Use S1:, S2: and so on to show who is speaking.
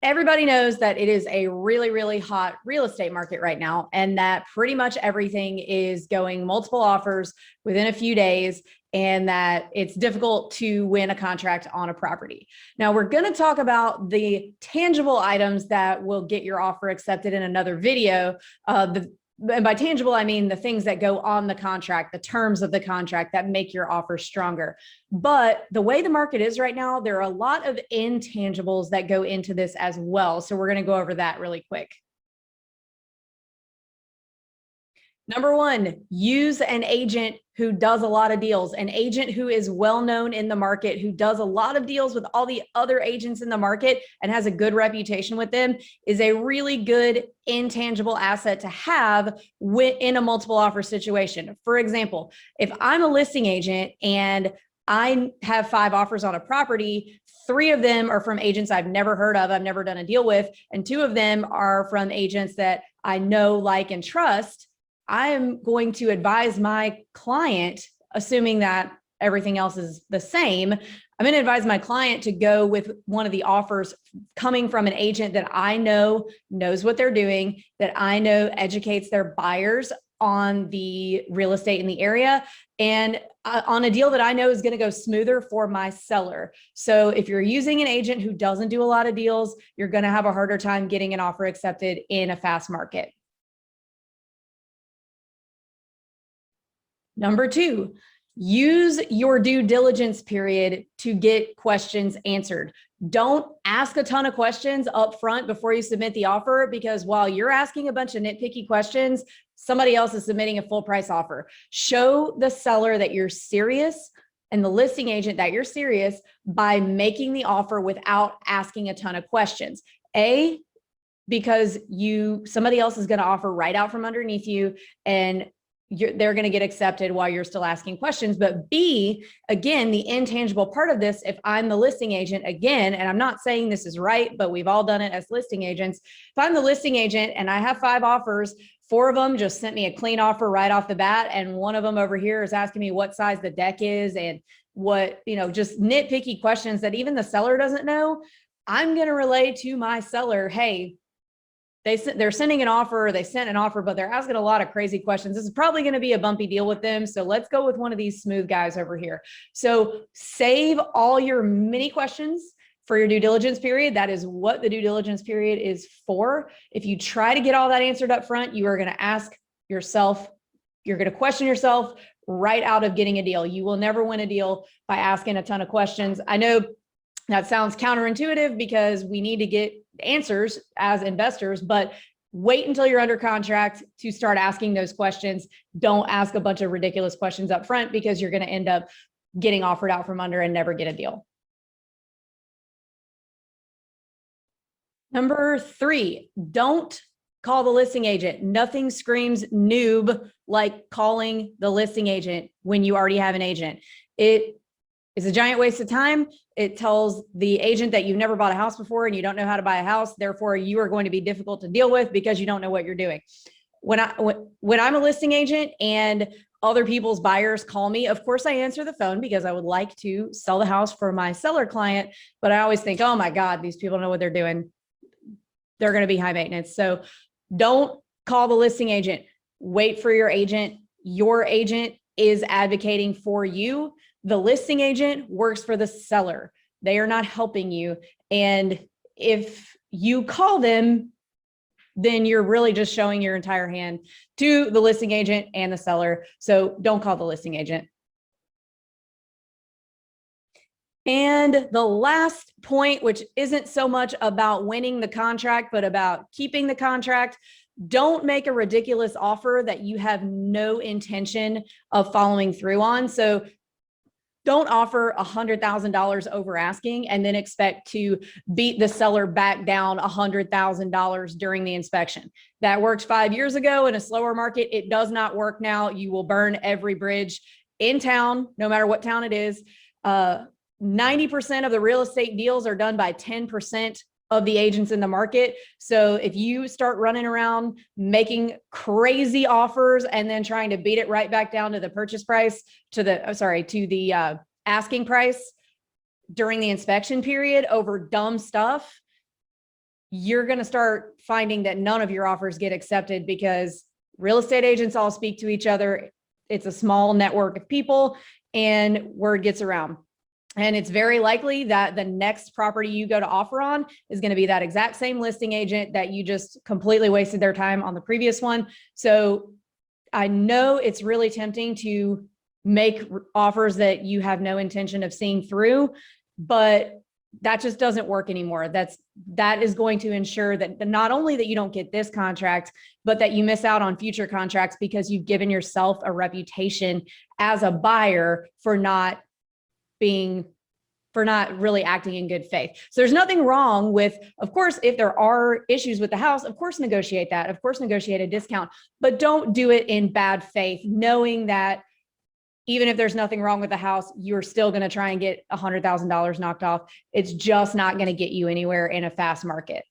S1: Everybody knows that it is a really, really hot real estate market right now, and that pretty much everything is going multiple offers within a few days, and that it's difficult to win a contract on a property. Now, we're going to talk about the tangible items that will get your offer accepted in another video. And by tangible, I mean the things that go on the contract, the terms of the contract that make your offer stronger. But the way the market is right now, there are a lot of intangibles that go into this as well. So we're going to go over that really quick. Number one, use an agent who does a lot of deals, an agent who is well known in the market, who does a lot of deals with all the other agents in the market and has a good reputation with them, is a really good intangible asset to have in a multiple offer situation. For example, if I'm a listing agent and I have 5 offers on a property, 3 of them are from agents I've never heard of, I've never done a deal with, and 2 of them are from agents that I know, like, and trust. I'm going to advise my client, assuming that everything else is the same, I'm going to advise my client to go with one of the offers coming from an agent that I know knows what they're doing, that I know educates their buyers on the real estate in the area, and on a deal that I know is going to go smoother for my seller. So if you're using an agent who doesn't do a lot of deals, you're going to have a harder time getting an offer accepted in a fast market. Number 2, use your due diligence period to get questions answered. Don't ask a ton of questions up front before you submit the offer, because while you're asking a bunch of nitpicky questions, somebody else is submitting a full price offer. Show the seller that you're serious and the listing agent that you're serious by making the offer without asking a ton of questions. Because somebody else is going to offer right out from underneath you, and they're going to get accepted while you're still asking questions. But B, again, the intangible part of this, if I'm the listing agent, again, and I'm not saying this is right, but we've all done it as listing agents. If I'm the listing agent and I have 5 offers, 4 of them just sent me a clean offer right off the bat, and one of them over here is asking me what size the deck is and what, just nitpicky questions that even the seller doesn't know, I'm going to relay to my seller, hey, they're sending an offer, they sent an offer, but they're asking a lot of crazy questions. This is probably going to be a bumpy deal with them. So let's go with one of these smooth guys over here. So save all your mini questions for your due diligence period. That is what the due diligence period is for. If you try to get all that answered up front, you are going to ask yourself, you're going to question yourself right out of getting a deal. You will never win a deal by asking a ton of questions. I know that sounds counterintuitive because we need to get answers as investors, but wait until you're under contract to start asking those questions. Don't ask a bunch of ridiculous questions up front, because you're going to end up getting offered out from under and never get a deal. Number 3, don't call the listing agent. Nothing screams noob like calling the listing agent when you already have an agent. It is a giant waste of time. It tells the agent that you've never bought a house before and you don't know how to buy a house. Therefore, you are going to be difficult to deal with because you don't know what you're doing. When I'm a listing agent and other people's buyers call me, of course I answer the phone because I would like to sell the house for my seller client. But I always think, oh my God, these people know what they're doing. They're going to be high maintenance. So don't call the listing agent. Wait for your agent. Your agent is advocating for you. The listing agent works for the seller. They are not helping you. And if you call them, then you're really just showing your entire hand to the listing agent and the seller. So don't call the listing agent. And the last point, which isn't so much about winning the contract, but about keeping the contract, don't make a ridiculous offer that you have no intention of following through on. So don't offer $100,000 over asking and then expect to beat the seller back down $100,000 during the inspection. That worked 5 years ago in a slower market. It does not work now. You will burn every bridge in town, no matter what town it is. 90% of the real estate deals are done by 10% of the agents in the market. So if you start running around making crazy offers and then trying to beat it right back down to the purchase price, to the asking price during the inspection period over dumb stuff, you're going to start finding that none of your offers get accepted because real estate agents all speak to each other. It's a small network of people and word gets around. And it's very likely that the next property you go to offer on is going to be that exact same listing agent that you just completely wasted their time on the previous one. So I know it's really tempting to make offers that you have no intention of seeing through, but that just doesn't work anymore. That is going to ensure that not only that you don't get this contract, but that you miss out on future contracts because you've given yourself a reputation as a buyer for not really acting in good faith. So there's nothing wrong with, of course, if there are issues with the house, of course, negotiate that, of course, negotiate a discount, but don't do it in bad faith, knowing that even if there's nothing wrong with the house, you're still going to try and get $100,000 knocked off. It's just not going to get you anywhere in a fast market.